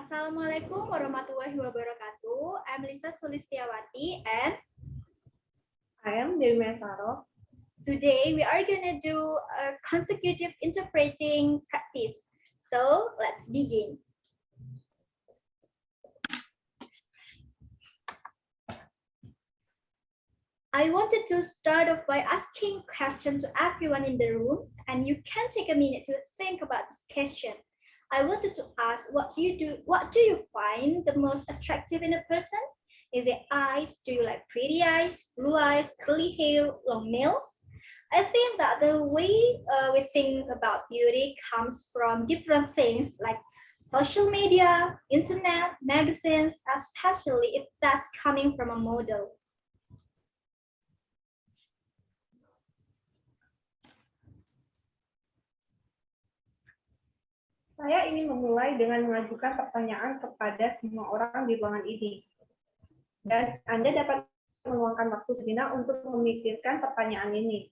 Assalamualaikum warahmatullahi wabarakatuh. I'm Lisa Sulistiawati and I am Dewi Mesaro. today we are going to do a consecutive interpreting practice. So let's begin. I wanted to start off by asking a question to everyone in the room, and you can take a minute to think about this question. I wanted to ask what do you find the most attractive in a person? Is it eyes? Do you like pretty eyes, blue eyes, curly hair, long nails? I think that the way we think about beauty comes from different things like social media, internet, magazines, especially if that's coming from a model. Saya ingin memulai dengan mengajukan pertanyaan kepada semua orang di ruangan ini. Dan Anda dapat meluangkan waktu sejenak untuk memikirkan pertanyaan ini.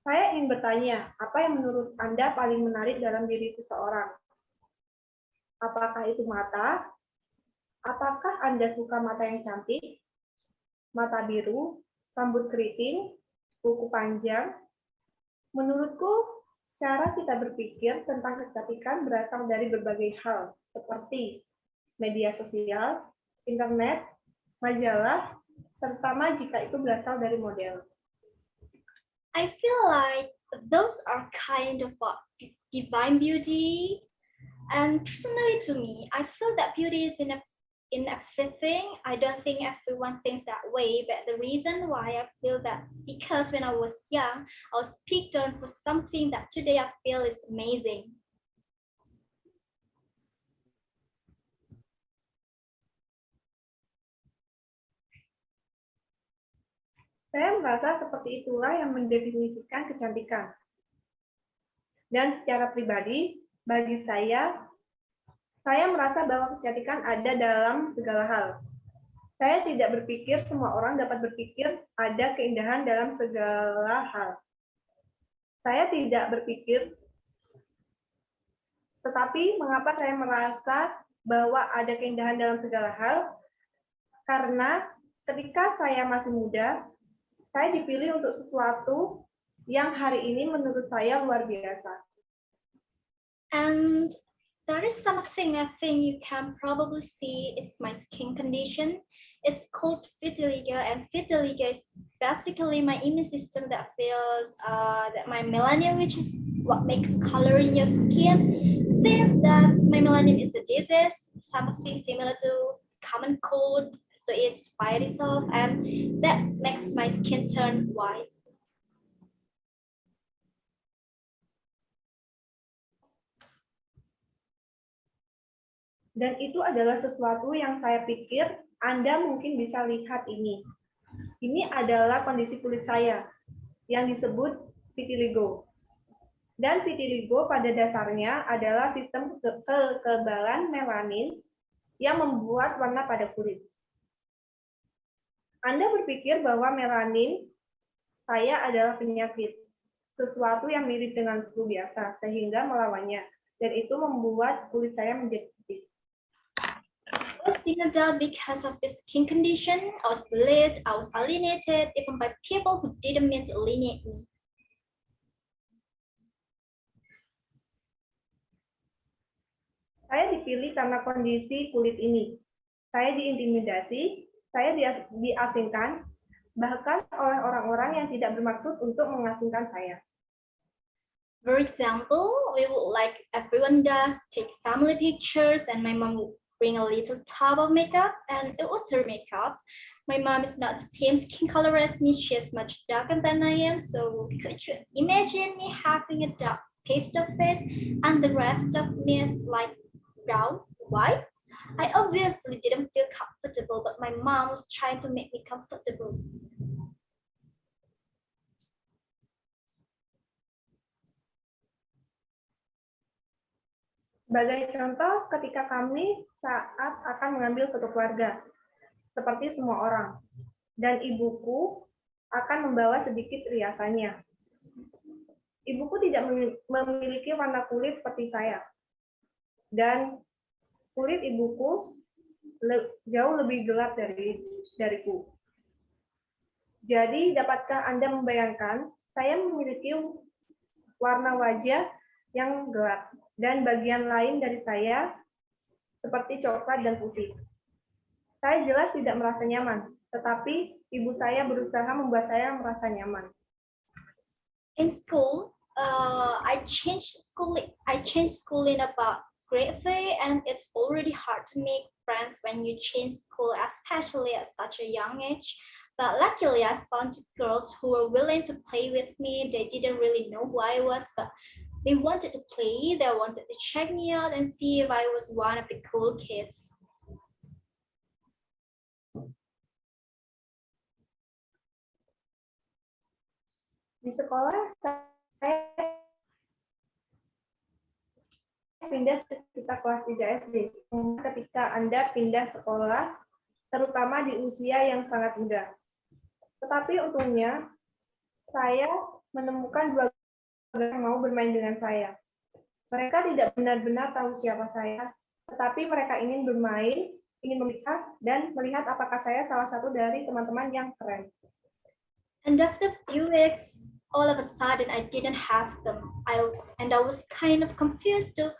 Saya ingin bertanya, apa yang menurut Anda paling menarik dalam diri seseorang? Apakah itu mata? Apakah Anda suka mata yang cantik? Mata biru? Rambut keriting? Kuku panjang? Menurutku, cara kita berpikir tentang kecantikan berasal dari berbagai hal, seperti media sosial, internet, majalah, terutama jika itu berasal dari model. I feel like those are kind of divine beauty. And personally to me, I feel that beauty is in everything. I don't think everyone thinks that way, but the reason why I feel that because when I was young, I was picked on for something that today I feel is amazing. Saya merasa seperti itulah yang mendefinisikan kecantikan. Dan secara pribadi, bagi saya merasa bahwa kecantikan ada dalam segala hal. Saya tidak berpikir semua orang dapat berpikir ada keindahan dalam segala hal. Saya tidak berpikir, tetapi mengapa saya merasa bahwa ada keindahan dalam segala hal? Karena ketika saya masih muda, saya dipilih untuk sesuatu yang hari ini menurut saya luar biasa. And there is something I think you can probably see. It's my skin condition. It's called vitiligo, and vitiligo is basically my immune system that feels that my melanin, which is what makes color in your skin, thinks that my melanin is a disease, something similar to common cold, so it fights it off, and that makes my skin turn white. Dan itu adalah sesuatu yang saya pikir Anda mungkin bisa lihat ini. Ini adalah kondisi kulit saya yang disebut vitiligo. Dan vitiligo pada dasarnya adalah sistem kekebalan melanin yang membuat warna pada kulit. Anda berpikir bahwa melanin saya adalah penyakit, sesuatu yang mirip dengan flu biasa, sehingga melawannya. Dan itu membuat kulit saya menjadi putih. I was singled out because of this skin condition. I was bullied, I was alienated, even by people who didn't mean to alienate me. Saya dipilih karena kondisi kulit ini. Saya diintimidasi, saya diasingkan, bahkan oleh orang-orang yang tidak bermaksud untuk mengasingkan saya. For example, we would, like everyone does, take family pictures, and my mom would bring a little tub of makeup, and it was her makeup. My mom is not the same skin color as me. She is much darker than I am, so could you imagine me having a dark pastel face and the rest of me is like brown, white? I obviously didn't feel comfortable, but my mom was trying to make me comfortable. Sebagai contoh, ketika kami saat akan mengambil foto keluarga, seperti semua orang, dan ibuku akan membawa sedikit riasannya. Ibuku tidak memiliki warna kulit seperti saya, dan Kulit ibuku jauh lebih gelap dariku. Jadi, dapatkah Anda membayangkan, saya memiliki warna wajah yang gelap, dan bagian lain dari saya seperti coklat dan putih. Saya jelas tidak merasa nyaman, tetapi ibu saya berusaha membuat saya merasa nyaman. In school, I changed school in about grade 3, and it's already hard to make friends when you change school, especially at such a young age. But luckily, I found two girls who were willing to play with me. They didn't really know who I was, but they wanted to play. They wanted to check me out and see if I was one of the cool kids. Di sekolah, saya pindah sekitar kelas 3 SD. Ketika Anda pindah sekolah, terutama di usia yang sangat muda. Tetapi untungnya, saya menemukan dua yang mau bermain dengan saya. Mereka tidak benar-benar tahu siapa saya, tetapi mereka ingin bermain, ingin memeriksa, dan melihat apakah saya salah satu dari teman-teman yang keren. And after a few weeks, all of a sudden I didn't have them. I was kind of confused too.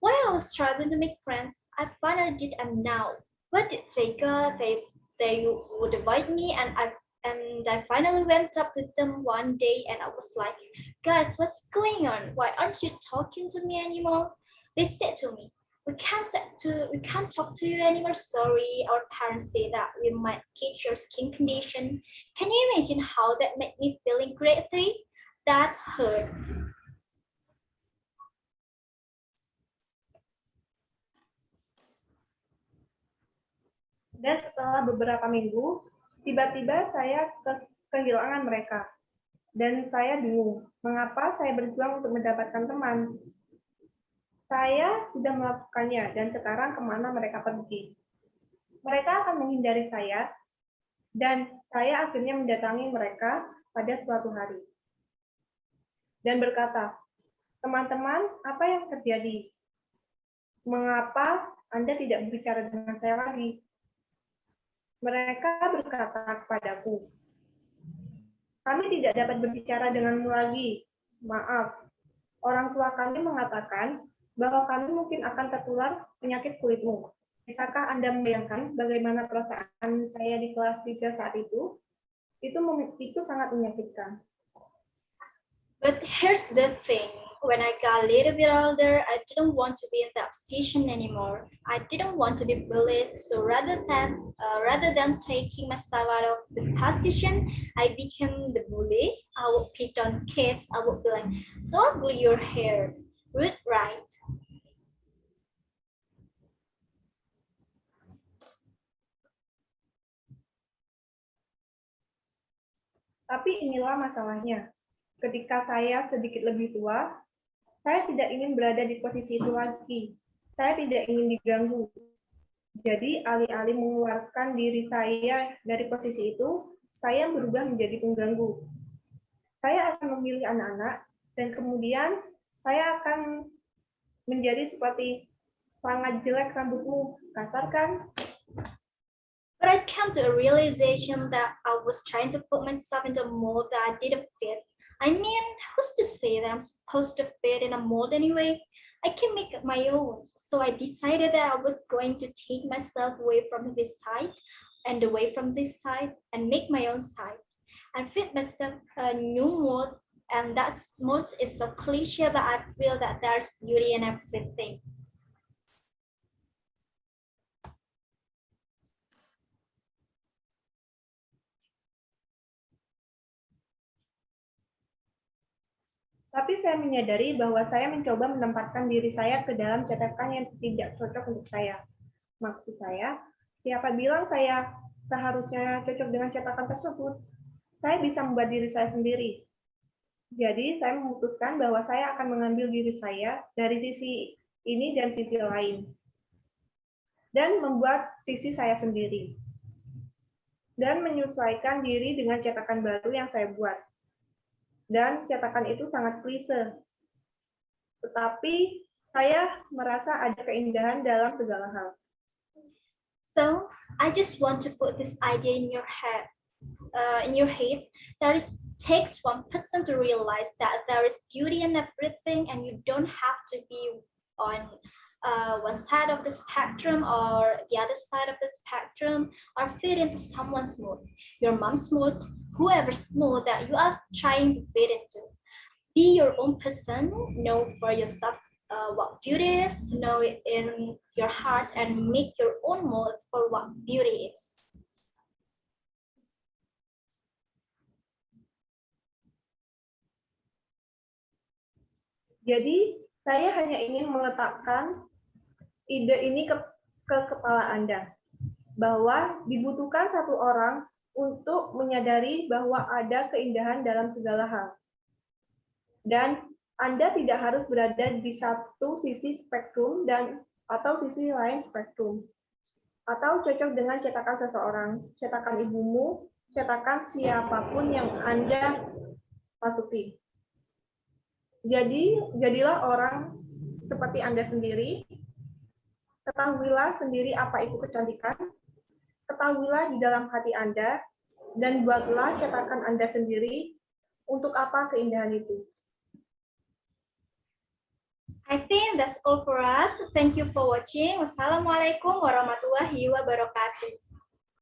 Why I was struggling to make friends, I finally did, and now. What did they go? They would avoid me, and I finally went up to them one day, and I was like, guys, what's going on? Why aren't you talking to me anymore? They said to me, we can't talk to you anymore. Sorry, our parents say that we might catch your skin condition. Can you imagine how that made me feel in grade 3? That hurt. Dan setelah beberapa minggu, tiba-tiba saya kehilangan mereka. Dan saya bingung, mengapa saya berjuang untuk mendapatkan teman. Saya sudah melakukannya, dan sekarang kemana mereka pergi. Mereka akan menghindari saya, dan saya akhirnya mendatangi mereka pada suatu hari. Dan berkata, teman-teman, apa yang terjadi? Mengapa Anda tidak berbicara dengan saya lagi? Mereka berkata kepadaku, kami tidak dapat berbicara denganmu lagi. Maaf, orang tua kami mengatakan bahwa kami mungkin akan tertular penyakit kulitmu. Bisakah Anda membayangkan bagaimana perasaan saya di kelas 3 saat itu? Itu sangat menyakitkan. But here's the thing. When I got a little bit older, I didn't want to be in that position anymore. I didn't want to be bullied. So rather than taking myself out of the position, I became the bully. I would pick on kids. I would be like, so ugly your hair. Rude, right? Tapi inilah masalahnya. Ketika saya sedikit lebih tua, saya tidak ingin berada di posisi itu lagi. Saya tidak ingin diganggu. Jadi, alih-alih mengeluarkan diri saya dari posisi itu, saya berubah menjadi pengganggu. Saya akan memilih anak-anak, dan kemudian saya akan menjadi seperti sangat jelek rambutmu, kasar kan? But I came to a realization that I was trying to put myself into a mold that I didn't fit. I mean, who's to say that I'm supposed to fit in a mold anyway? I can make up my own. So I decided that I was going to take myself away from this side and away from this side and make my own side and fit myself a new mold. And that mold is so cliche, but I feel that there's beauty in everything. Tapi saya menyadari bahwa saya mencoba menempatkan diri saya ke dalam cetakan yang tidak cocok untuk saya. Maksud saya, siapa bilang saya seharusnya cocok dengan cetakan tersebut? Saya bisa membuat diri saya sendiri. Jadi, saya memutuskan bahwa saya akan mengambil diri saya dari sisi ini dan sisi lain. Dan membuat sisi saya sendiri. Dan menyesuaikan diri dengan cetakan baru yang saya buat. Dan cetakan itu sangat klise. Tetapi Saya merasa ada keindahan dalam segala hal. So I just want to put this idea in your head. Takes one person to realize that there is beauty in everything, and you don't have to be on one side of the spectrum or the other side of the spectrum, or fit into someone's mood, your mom's mood, whoever's mood that you are trying to fit into. Be your own person, know for yourself what beauty is, know it in your heart, and make your own mold for what beauty is. Jadi, saya hanya ingin meletakkan ide ini ke kepala Anda, bahwa dibutuhkan satu orang untuk menyadari bahwa ada keindahan dalam segala hal. Dan Anda tidak harus berada di satu sisi spektrum atau sisi lain spektrum. Atau cocok dengan cetakan seseorang, cetakan ibumu, cetakan siapapun yang Anda masuki. Jadilah orang seperti Anda sendiri, ketahuilah sendiri apa itu kecantikan, ketahuilah di dalam hati Anda, dan buatlah cetakan Anda sendiri untuk apa keindahan itu. I think that's all for us. Thank you for watching. Wassalamualaikum warahmatullahi wabarakatuh.